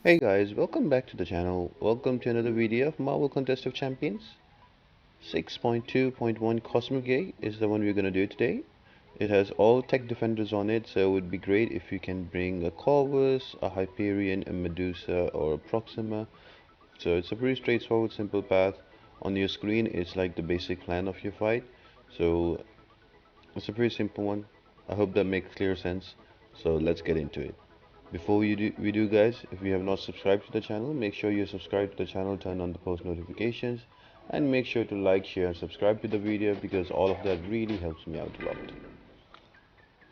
Hey guys, welcome back to the channel. Welcome to another video of Marvel Contest of Champions. 6.2.1 Cosmic Gate is the one we're gonna do today. It has all tech defenders on it, so it would be great if you can bring a Corvus, a Hyperion, a Medusa, or a Proxima. So it's a pretty straightforward, simple path. On your screen, it's like the basic plan of your fight. So it's a pretty simple one. I hope that makes clear sense. So let's get into it. Before we do guys, if you have not subscribed to the channel, make sure you subscribe to the channel, turn on the post notifications, and make sure to like, share, and subscribe to the video because all of that really helps me out a lot.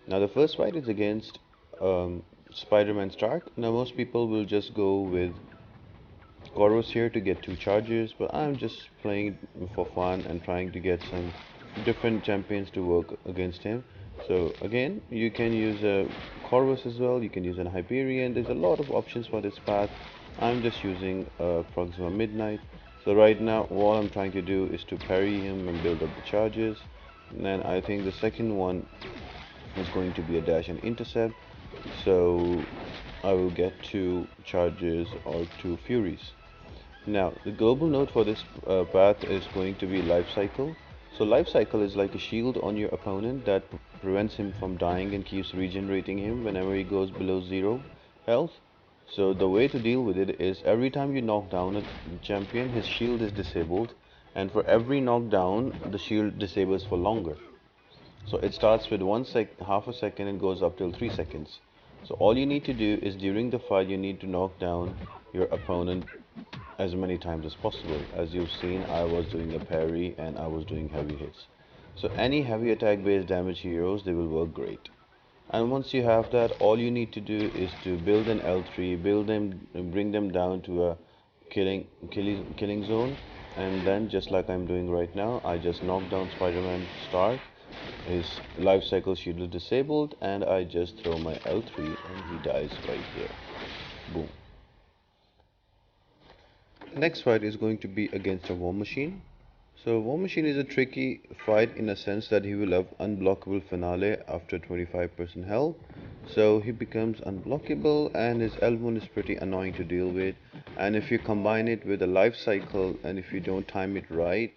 Now the first fight is against Spiderman Stark. Now most people will just go with Koros here to get two charges, but I'm just playing for fun and trying to get some different champions to work against him. So again, you can use a Corvus as well, you can use an Hyperion. There's a lot of options for this path. I'm just using Proxima Midnight. So right now, what I'm trying to do is to parry him and build up the charges. And then I think the second one is going to be a dash and intercept. So I will get two charges or two furies. Now, the global node for this path is going to be life cycle. So life cycle is like a shield on your opponent that prevents him from dying and keeps regenerating him whenever he goes below zero health. So the way to deal with it is every time you knock down a champion, his shield is disabled, and for every knockdown, the shield disables for longer. So it starts with half a second and goes up till 3 seconds. So all you need to do is during the fight, you need to knock down your opponent as many times as possible. As you've seen, I was doing a parry and I was doing heavy hits. So any heavy attack based damage heroes, they will work great. And once you have that, all you need to do is to build an L3, build them, bring them down to a killing zone, and then just like I'm doing right now, I just knock down Spiderman Stark. His life cycle shield is disabled, and I just throw my L3 and he dies right there. Boom. Next fight is going to be against a War Machine. So War Machine is a tricky fight in a sense that he will have unblockable finale after 25% health. So he becomes unblockable and his L1 is pretty annoying to deal with. And if you combine it with a life cycle and if you don't time it right,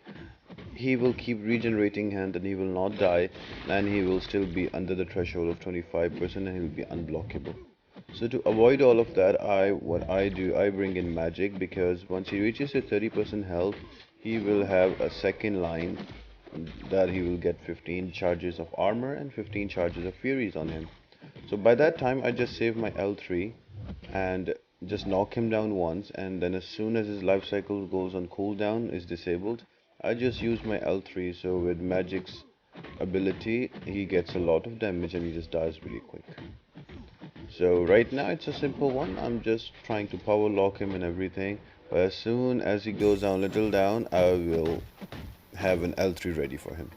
he will keep regenerating hand and he will not die and he will still be under the threshold of 25% and he'll be unblockable. So to avoid all of that, I bring in magic because once he reaches to 30% health, he will have a second line that he will get 15 charges of armor and 15 charges of furies on him. So by that time, I just save my L3 and just knock him down once, and then as soon as his life cycle goes on cooldown, is disabled, I just use my L3. So with magic's ability, he gets a lot of damage and he just dies really quick. So right now it's a simple one. I'm just trying to power lock him and everything. But as soon as he goes down a little down, I will have an L3 ready for him.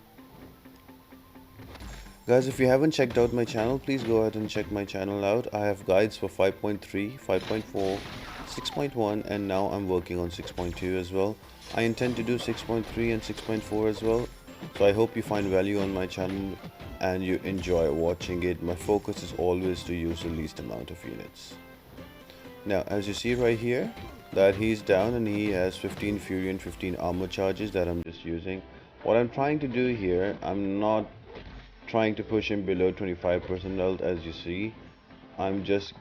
Guys, if you haven't checked out my channel, please go ahead and check my channel out. I have guides for 5.3, 5.4, 6.1, and now I'm working on 6.2 as well. I intend to do 6.3 and 6.4 as well. So I hope you find value on my channel and you enjoy watching it. My focus is always to use the least amount of units. Now, as you see right here, that he's down and he has 15 fury and 15 armor charges that I'm just using. What I'm trying to do here, I'm not trying to push him below 25% health as you see. I'm just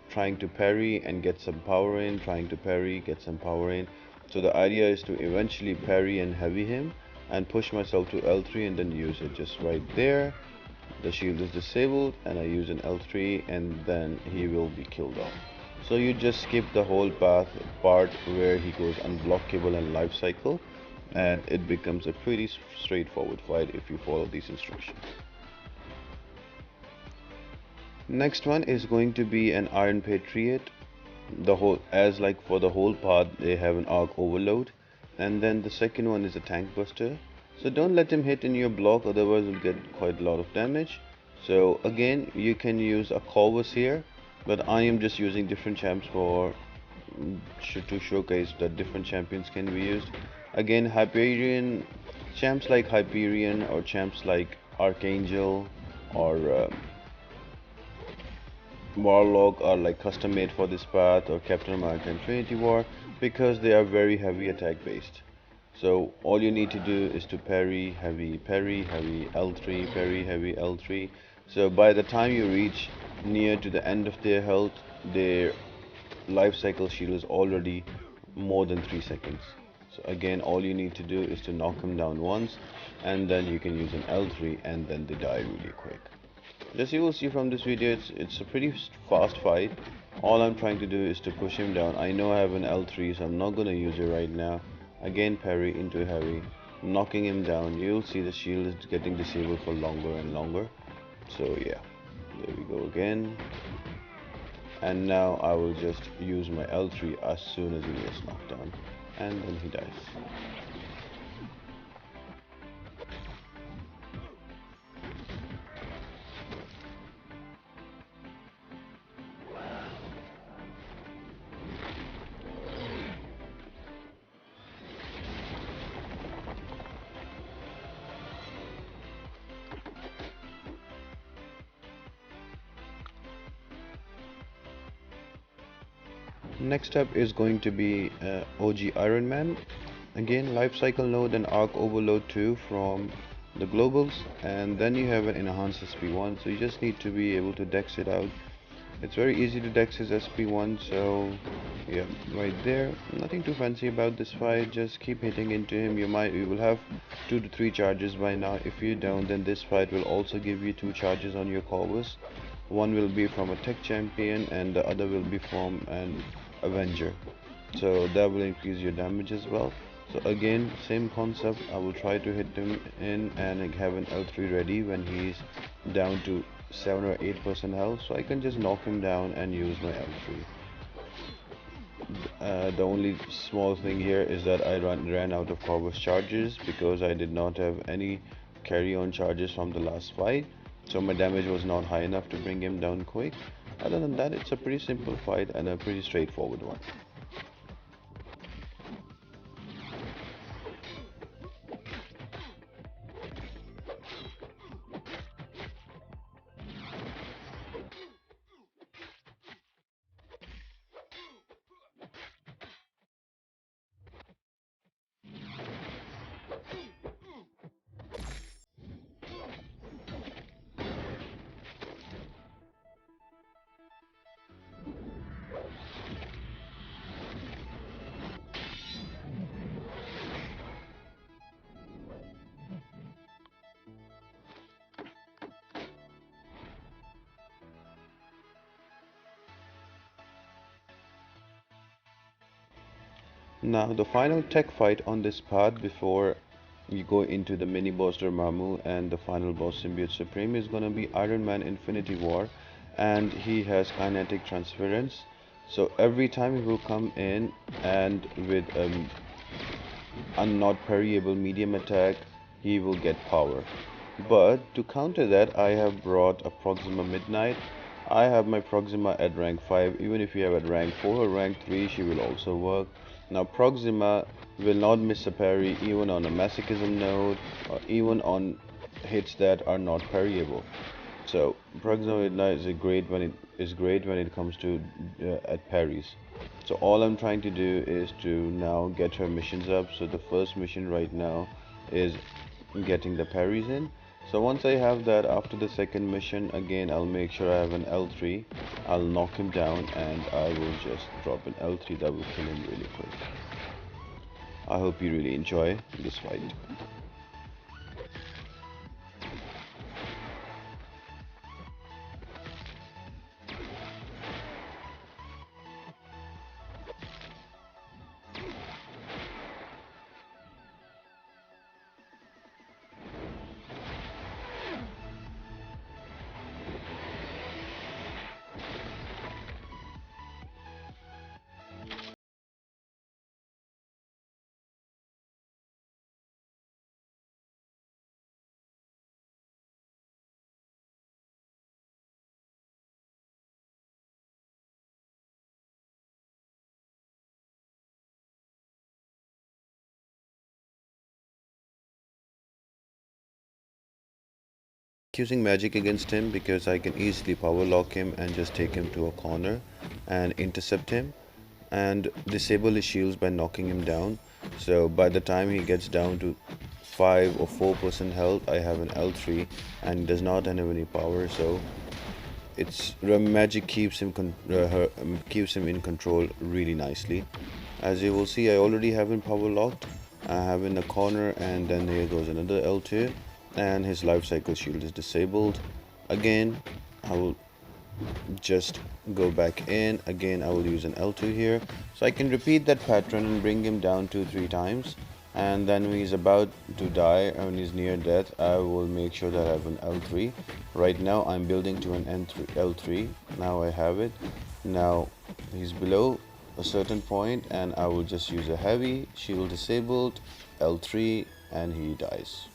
trying to parry and get some power in, trying to parry, get some power in. So the idea is to eventually parry and heavy him and push myself to L3 and then use it just right there. The shield is disabled and I use an L3 and then he will be killed off. So you just skip the whole part where he goes unblockable and life cycle, and it becomes a pretty straightforward fight if you follow these instructions. Next one is going to be an Iron Patriot. The whole, as like for the whole path, they have an arc overload, and then the second one is a tank buster. So don't let him hit in your block, otherwise you'll get quite a lot of damage. So again, you can use a Corvus here, but I am just using different champs for to showcase that different champions can be used. Again, Hyperion champs like Hyperion or champs like Archangel or Warlock are like custom made for this path, or Captain America Infinity War, because they are very heavy attack based. So all you need to do is to parry, heavy L3, parry, heavy L3. So by the time you reach near to the end of their health, their life cycle shield is already more than 3 seconds. So again, all you need to do is to knock them down once, and then you can use an L3, and then they die really quick. As you will see from this video, it's a pretty fast fight. All I'm trying to do is to push him down. I know I have an L3, so I'm not gonna use it right now. Again, parry into heavy, knocking him down. You'll see the shield is getting disabled for longer and longer. So yeah, there we go again. And now I will just use my L3 as soon as he gets knocked down, and then he dies. Next up is going to be OG Iron Man. Again, life cycle node and arc overload 2 from the globals, and then you have an enhanced SP1, so you just need to be able to dex it out. It's very easy to dex his SP1, so yeah, right there. Nothing too fancy about this fight, just keep hitting into him. You will have 2 to 3 charges by now. If you don't, then this fight will also give you 2 charges on your Corvus. One will be from a tech champion and the other will be from an Avenger, so that will increase your damage as well. So again, same concept, I will try to hit him in and have an L3 ready when he's down to 7 or 8% health, so I can just knock him down and use my L3. The only small thing here is that I ran out of Corvus charges because I did not have any carry on charges from the last fight, so my damage was not high enough to bring him down quick. Other than that, it's a pretty simple fight and a pretty straightforward one. Now, the final tech fight on this path before you go into the mini boss Dormammu and the final boss Symbiote Supreme is gonna be Iron Man Infinity War, and he has kinetic transference. So every time he will come in and with a not parryable medium attack, he will get power. But to counter that, I have brought a Proxima Midnight. I have my Proxima at rank 5. Even if you have at rank 4 or rank 3, she will also work. Now Proxima will not miss a parry even on a Masochism node or even on hits that are not parryable. So Proxima Midnight is great when it comes to at parries. So all I'm trying to do is to now get her missions up. So the first mission right now is getting the parries in. So once I have that, after the second mission, again I'll make sure I have an L3. I'll knock him down and I will just drop an L3 that will kill him really quick. I hope you really enjoy this fight. using magic against him because I can easily power lock him and just take him to a corner and intercept him and disable his shields by knocking him down. So by the time he gets down to 5 or 4% health, I have an L3 and he does not have any power, so its magic keeps him in control really nicely. As you will see, I already have him power locked. I have in a corner, and then here goes another L2, and his life cycle shield is disabled. Again, I will just go back in. Again, I will use an L2 here, so I can repeat that pattern and bring him down 2-3 times. And then when he's about to die, when he's near death, I will make sure that I have an L3. Right now I'm building to an L3. Now I have it. Now he's below a certain point and I will just use a heavy, shield disabled, L3, and he dies.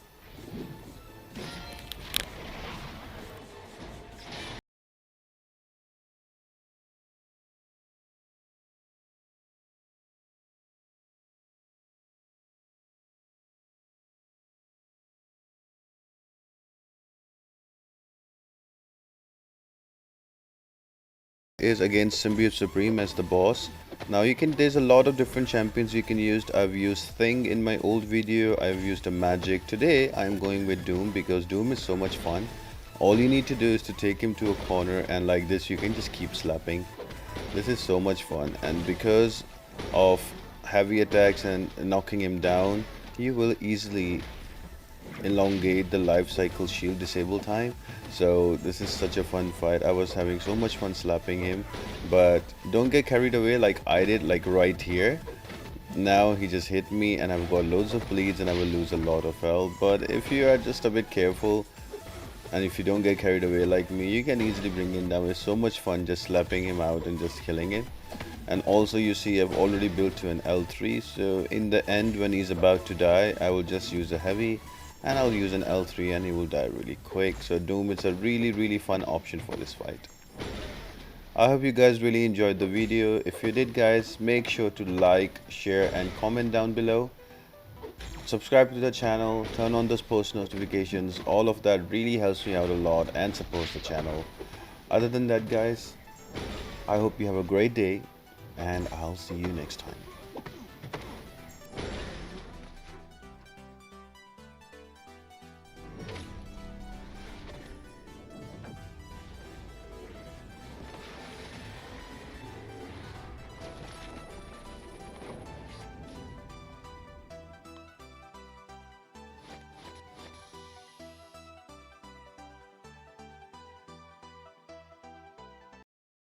Is against Symbiote Supreme as the boss. Now there's a lot of different champions you can use. I've used Thing in my old video. I've used a magic. Today I'm going with Doom because Doom is so much fun. All you need to do is to take him to a corner and like this you can just keep slapping. This is so much fun, and because of heavy attacks and knocking him down, you will easily elongate the life cycle shield disable time. So this is such a fun fight. I was having so much fun slapping him, but don't get carried away like I did, like right here. Now he just hit me and I've got loads of bleeds and I will lose a lot of health. But if you are just a bit careful and if you don't get carried away like me, you can easily bring him down. It's so much fun just slapping him out and just killing him. And also you see I've already built to an L3, so in the end when he's about to die, I will just use a heavy and I'll use an L3 and he will die really quick. So Doom is a really fun option for this fight. I hope you guys really enjoyed the video. If you did guys, make sure to like, share and comment down below. Subscribe to the channel, turn on those post notifications. All of that really helps me out a lot and supports the channel. Other than that guys, I hope you have a great day and I'll see you next time.